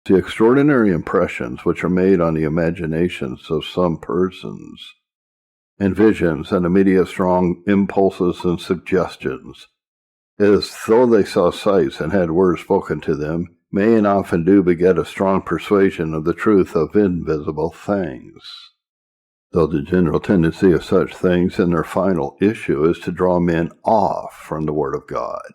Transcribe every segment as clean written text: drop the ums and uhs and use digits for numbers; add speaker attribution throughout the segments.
Speaker 1: The extraordinary impressions which are made on the imaginations of some persons, and visions and immediate strong impulses and suggestions, as though they saw sights and had words spoken to them, may and often do beget a strong persuasion of the truth of invisible things. Though the general tendency of such things in their final issue is to draw men off from the Word of God,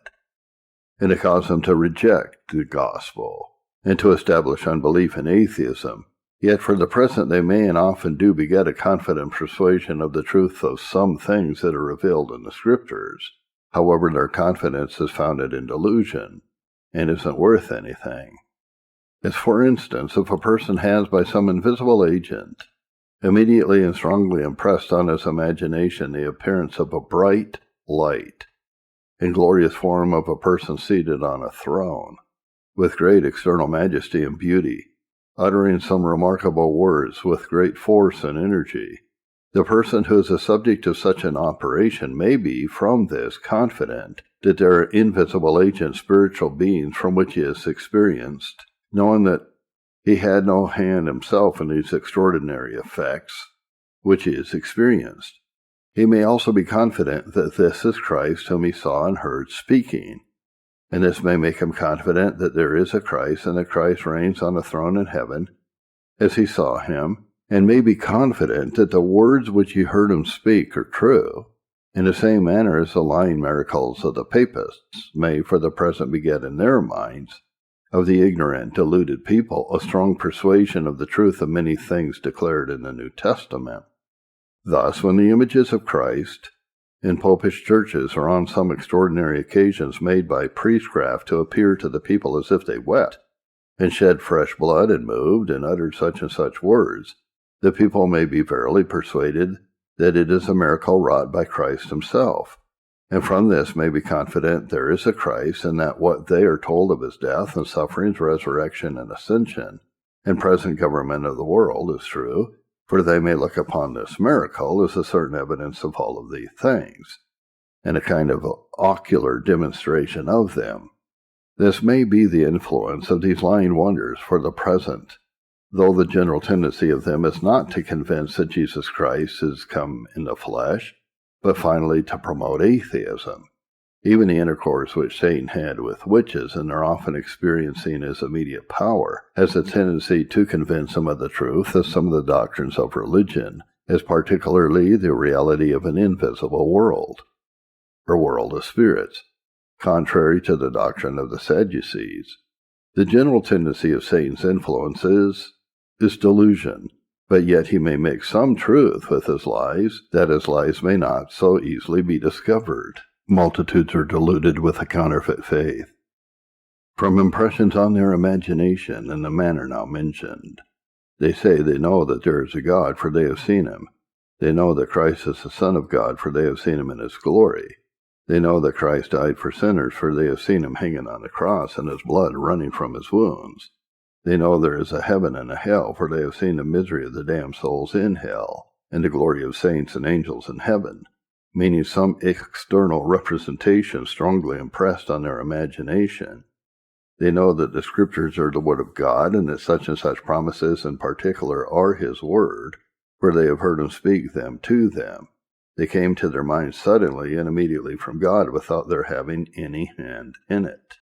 Speaker 1: and to cause them to reject the gospel, and to establish unbelief and atheism, yet for the present they may and often do beget a confident persuasion of the truth of some things that are revealed in the Scriptures. However, their confidence is founded in delusion, and isn't worth anything. As for instance, if a person has by some invisible agent immediately and strongly impressed on his imagination the appearance of a bright light and glorious form of a person seated on a throne, with great external majesty and beauty, uttering some remarkable words with great force and energy, the person who is the subject of such an operation may be, from this, confident that there are invisible agent spiritual beings from which he is experienced, knowing that he had no hand himself in these extraordinary effects which he has experienced. He may also be confident that this is Christ whom he saw and heard speaking, and this may make him confident that there is a Christ, and that Christ reigns on a throne in heaven, as he saw him, and may be confident that the words which he heard him speak are true, in the same manner as the lying miracles of the papists may for the present beget in their minds, of the ignorant, deluded people, a strong persuasion of the truth of many things declared in the New Testament. Thus, when the images of Christ in popish churches are on some extraordinary occasions made by priestcraft to appear to the people as if they wept, and shed fresh blood, and moved, and uttered such and such words, the people may be verily persuaded that it is a miracle wrought by Christ himself, and from this may be confident there is a Christ, and that what they are told of his death and sufferings, resurrection and ascension, and present government of the world is true, for they may look upon this miracle as a certain evidence of all of these things, and a kind of ocular demonstration of them. This may be the influence of these lying wonders for the present, though the general tendency of them is not to convince that Jesus Christ is come in the flesh, but finally to promote atheism. Even the intercourse which Satan had with witches, and their often experiencing his immediate power, has a tendency to convince them of the truth of some of the doctrines of religion, as particularly the reality of an invisible world, or world of spirits, contrary to the doctrine of the Sadducees. The general tendency of Satan's influence is delusion, but yet he may make some truth with his lies, that his lies may not so easily be discovered. Multitudes are deluded with a counterfeit faith, from impressions on their imagination in the manner now mentioned. They say they know that there is a God, for they have seen him. They know that Christ is the Son of God, for they have seen him in his glory. They know that Christ died for sinners, for they have seen him hanging on the cross, and his blood running from his wounds. They know there is a heaven and a hell, for they have seen the misery of the damned souls in hell, and the glory of saints and angels in heaven, meaning some external representation strongly impressed on their imagination. They know that the Scriptures are the Word of God, and that such and such promises in particular are his word, for they have heard him speak them to them. They came to their minds suddenly and immediately from God, without their having any hand in it.